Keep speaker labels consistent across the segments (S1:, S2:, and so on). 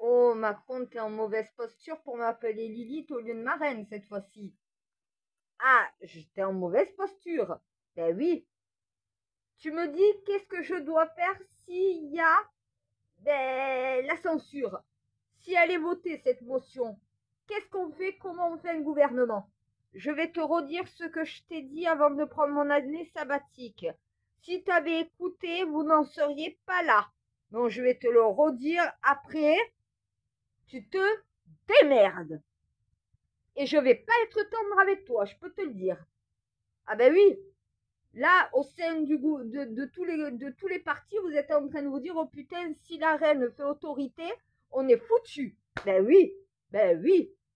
S1: Oh, Macron, t'es en mauvaise posture pour m'appeler Lilith au lieu de marraine cette fois-ci. Ah, j'étais en mauvaise posture. Ben oui. Tu me dis qu'est-ce que je dois faire s'il y a la censure. Si elle est votée, cette motion, qu'est-ce qu'on fait? Comment on fait un gouvernement? Je vais te redire ce que je t'ai dit avant de prendre mon année sabbatique. Si tu avais écouté, vous n'en seriez pas là. Donc je vais te le redire après. Tu te démerdes. Et je vais pas être tendre avec toi, je peux te le dire. Ah ben oui, là, au sein de tous les partis, vous êtes en train de vous dire, oh putain, si la reine fait autorité, on est foutu. Ben oui,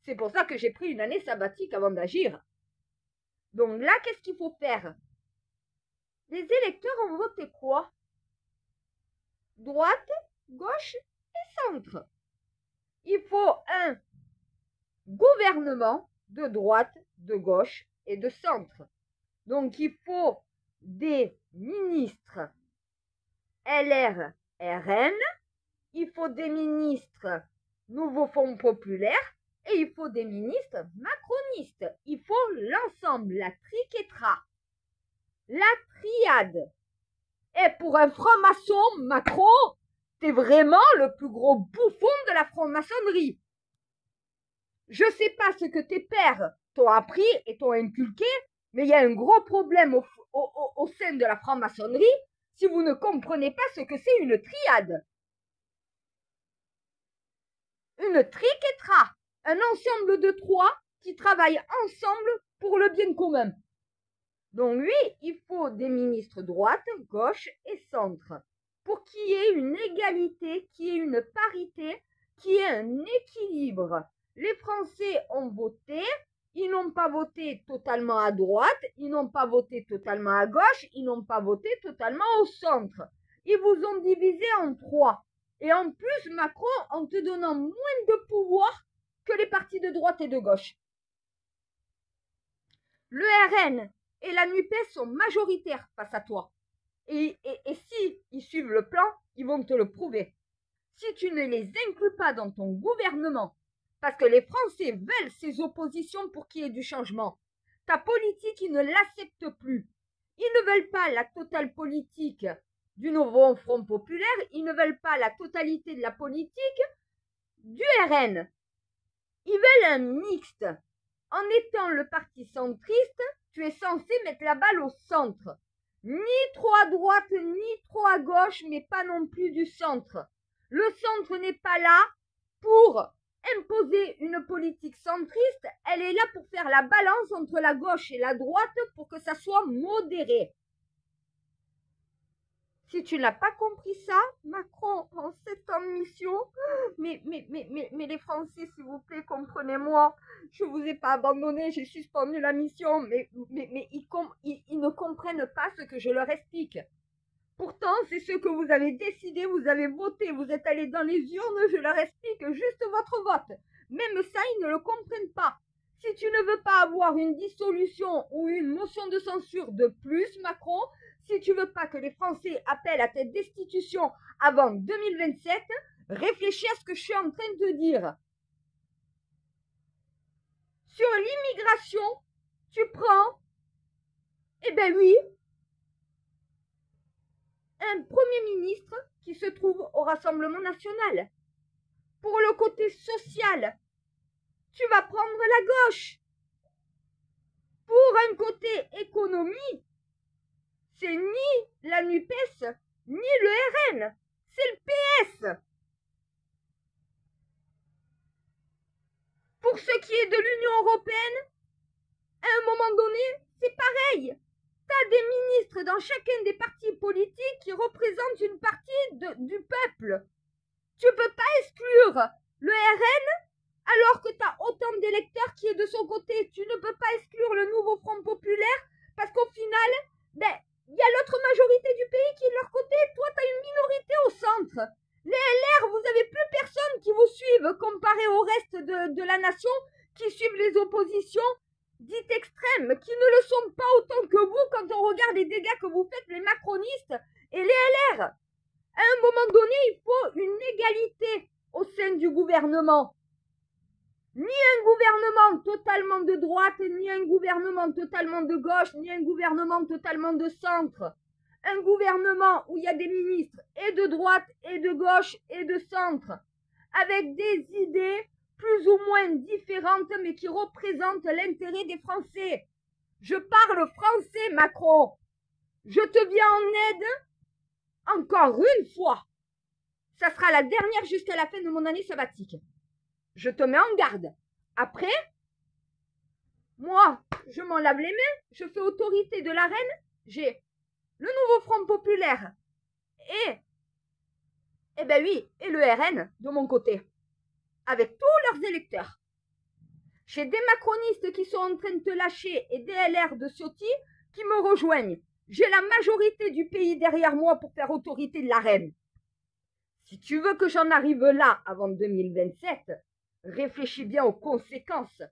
S1: c'est pour ça que j'ai pris une année sabbatique avant d'agir. Donc là, qu'est-ce qu'il faut faire? Les électeurs ont voté quoi? Droite, gauche et centre. Il faut un gouvernement de droite, de gauche et de centre. Donc il faut des ministres LR, RN, il faut des ministres Nouveau Fonds populaire et il faut des ministres macronistes. Il faut l'ensemble, la triquetra, la triade. Et pour un franc-maçon, Macron, t'es vraiment le plus gros bouffon de la franc-maçonnerie. Je sais pas ce que tes pères t'ont appris et t'ont inculqué, mais il y a un gros problème au sein de la franc-maçonnerie si vous ne comprenez pas ce que c'est une triade. Une triquetra, un ensemble de trois qui travaillent ensemble pour le bien commun. Donc oui, il faut des ministres droite, gauche et centre pour qu'il y ait une égalité, qu'il y ait une parité, qu'il y ait un équilibre. Les Français ont voté, ils n'ont pas voté totalement à droite, ils n'ont pas voté totalement à gauche, ils n'ont pas voté totalement au centre. Ils vous ont divisé en trois. Et en plus, Macron, en te donnant moins de pouvoir que les partis de droite et de gauche. Le RN et la NUPES sont majoritaires face à toi. Et si ils suivent le plan, ils vont te le prouver. Si tu ne les inclus pas dans ton gouvernement, parce que les Français veulent ces oppositions pour qu'il y ait du changement, ta politique, ils ne l'acceptent plus. Ils ne veulent pas la totale politique du Nouveau Front populaire, ils ne veulent pas la totalité de la politique du RN. Ils veulent un mixte. En étant le parti centriste, tu es censé mettre la balle au centre. Ni trop à droite, ni trop à gauche, mais pas non plus du centre. Le centre n'est pas là pour imposer une politique centriste, elle est là pour faire la balance entre la gauche et la droite pour que ça soit modéré. Si tu n'as pas compris ça, Macron, en 7 ans de mission, mais les Français, s'il vous plaît, comprenez-moi, je vous ai pas abandonné, j'ai suspendu la mission, mais ils ne comprennent pas ce que je leur explique. Pourtant, c'est ce que vous avez décidé, vous avez voté, vous êtes allés dans les urnes, je leur explique juste votre vote. Même ça, ils ne le comprennent pas. Si tu ne veux pas avoir une dissolution ou une motion de censure de plus, Macron, si tu veux pas que les Français appellent à ta destitution avant 2027, réfléchis à ce que je suis en train de dire. Sur l'immigration, tu prends, eh ben oui, un Premier ministre qui se trouve au Rassemblement national. Pour le côté social, tu vas prendre la gauche. Pour un côté économie, c'est ni la NUPES, ni le RN, c'est le PS. Pour ce qui est de l'Union européenne, à un moment donné, c'est pareil. T'as des ministres dans chacun des partis politiques qui représentent une partie du peuple. Tu peux pas exclure le RN alors que tu as autant d'électeurs qui est de son côté. Tu ne peux pas exclure le Nouveau Front populaire parce qu'au final, il y a l'autre majorité du pays qui est de leur côté. Toi, tu as une minorité au centre. Les LR, vous n'avez plus personne qui vous suive comparé au reste de la nation qui suivent les oppositions dites extrêmes, qui ne le sont pas autant que vous quand on regarde les dégâts que vous faites, les macronistes et les LR. À un moment donné, il faut une égalité au sein du gouvernement. Ni un gouvernement totalement de droite, ni un gouvernement totalement de gauche, ni un gouvernement totalement de centre. Un gouvernement où il y a des ministres et de droite, et de gauche, et de centre, avec des idées plus ou moins différentes, mais qui représentent l'intérêt des Français. Je parle français, Macron. Je te viens en aide encore une fois. Ça sera la dernière jusqu'à la fin de mon année sabbatique. Je te mets en garde. Après, moi, je m'en lave les mains, je fais autorité de la reine, j'ai le nouveau Front populaire et le RN de mon côté, avec tous leurs électeurs. J'ai des macronistes qui sont en train de te lâcher et des LR de Ciotti qui me rejoignent. J'ai la majorité du pays derrière moi pour faire autorité de la reine. Si tu veux que j'en arrive là avant 2027, réfléchis bien aux conséquences.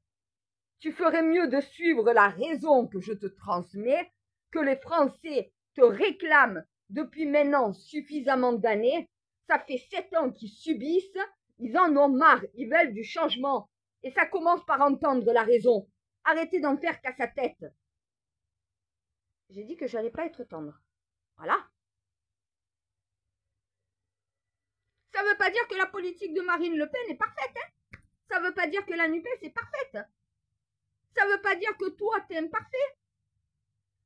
S1: Tu ferais mieux de suivre la raison que je te transmets, que les Français te réclament depuis maintenant suffisamment d'années. Ça fait 7 ans qu'ils subissent, ils en ont marre, ils veulent du changement. Et ça commence par entendre la raison. Arrêtez d'en faire qu'à sa tête. J'ai dit que j'allais pas être tendre. Voilà. Ça veut pas dire que la politique de Marine Le Pen est parfaite, hein. Ça veut pas dire que la NUPES est parfaite. Ça veut pas dire que toi, t'es imparfait.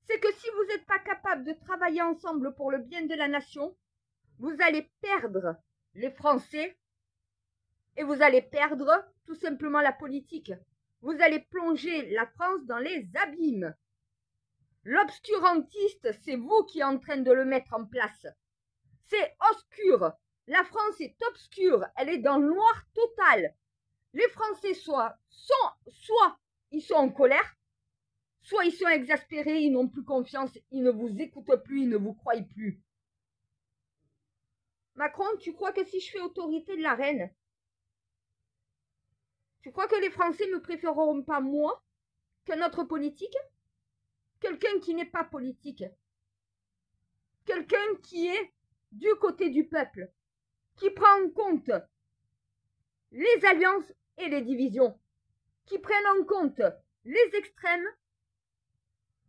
S1: C'est que si vous n'êtes pas capable de travailler ensemble pour le bien de la nation, vous allez perdre les Français et vous allez perdre tout simplement la politique. Vous allez plonger la France dans les abîmes. L'obscurantiste, c'est vous qui êtes en train de le mettre en place. C'est obscur. La France est obscure. Elle est dans le noir total. Les Français soit ils sont en colère, soit ils sont exaspérés, ils n'ont plus confiance, ils ne vous écoutent plus, ils ne vous croient plus. Macron, tu crois que si je fais autorité de la reine, tu crois que les Français ne me préféreront pas moi qu'un autre politique? Quelqu'un qui n'est pas politique. Quelqu'un qui est du côté du peuple, qui prend en compte les alliances et les divisions, qui prennent en compte les extrêmes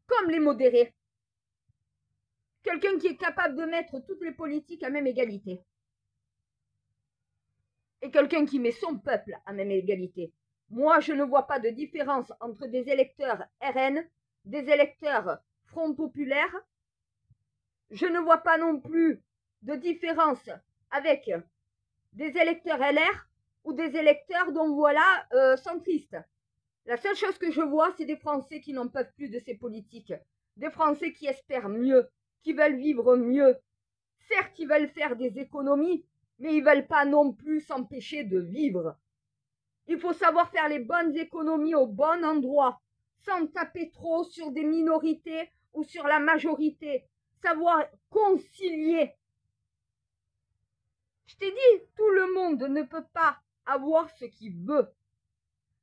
S1: comme les modérés. Quelqu'un qui est capable de mettre toutes les politiques à même égalité. Et quelqu'un qui met son peuple à même égalité. Moi, je ne vois pas de différence entre des électeurs RN, des électeurs Front populaire. Je ne vois pas non plus de différence avec des électeurs LR ou des électeurs, donc voilà, centristes. La seule chose que je vois, c'est des Français qui n'en peuvent plus de ces politiques. Des Français qui espèrent mieux, qui veulent vivre mieux. Certes, ils veulent faire des économies, mais ils ne veulent pas non plus s'empêcher de vivre. Il faut savoir faire les bonnes économies au bon endroit, sans taper trop sur des minorités ou sur la majorité. Savoir concilier. Je t'ai dit, tout le monde ne peut pas avoir ce qu'il veut.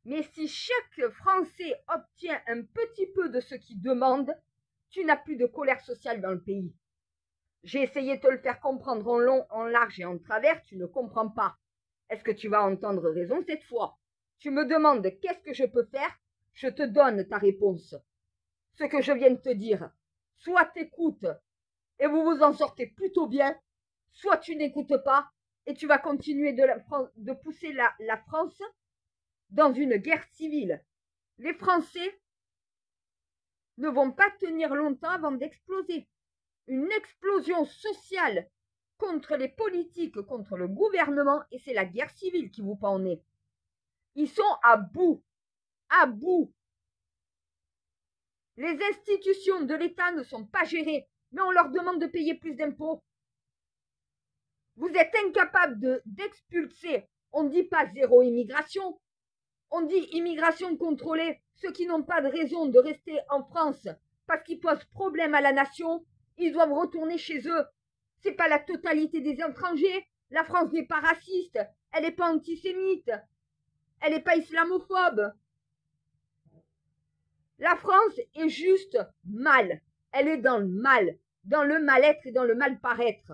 S1: Mais si chaque Français obtient un petit peu de ce qu'il demande, tu n'as plus de colère sociale dans le pays. J'ai essayé de te le faire comprendre en long, en large et en travers, tu ne comprends pas. Est-ce que tu vas entendre raison cette fois? Tu me demandes qu'est-ce que je peux faire, je te donne ta réponse. Ce que je viens de te dire, soit t'écoutes et vous vous en sortez plutôt bien, soit tu n'écoutes pas et tu vas continuer de pousser la France dans une guerre civile. Les Français ne vont pas tenir longtemps avant d'exploser. Une explosion sociale contre les politiques, contre le gouvernement, et c'est la guerre civile qui vous pend au nez. Ils sont à bout. À bout. Les institutions de l'État ne sont pas gérées, mais on leur demande de payer plus d'impôts. Vous êtes incapable d'expulser. On ne dit pas zéro immigration. On dit immigration contrôlée. Ceux qui n'ont pas de raison de rester en France parce qu'ils posent problème à la nation, ils doivent retourner chez eux. C'est pas la totalité des étrangers. La France n'est pas raciste. Elle n'est pas antisémite. Elle n'est pas islamophobe. La France est juste mal. Elle est dans le mal. Dans le mal-être et dans le mal-paraître.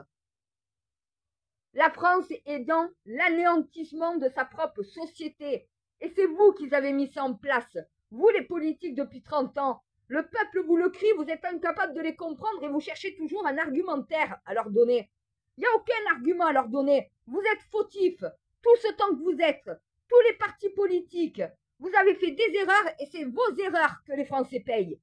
S1: La France est dans l'anéantissement de sa propre société. Et c'est vous qui avez mis ça en place. Vous, les politiques, depuis 30 ans. Le peuple vous le crie, vous êtes incapable de les comprendre et vous cherchez toujours un argumentaire à leur donner. Il n'y a aucun argument à leur donner. Vous êtes fautifs. Tout ce temps que vous êtes. Tous les partis politiques. Vous avez fait des erreurs et c'est vos erreurs que les Français payent.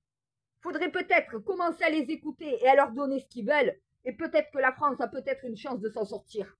S1: Faudrait peut-être commencer à les écouter et à leur donner ce qu'ils veulent. Et peut-être que la France a peut-être une chance de s'en sortir.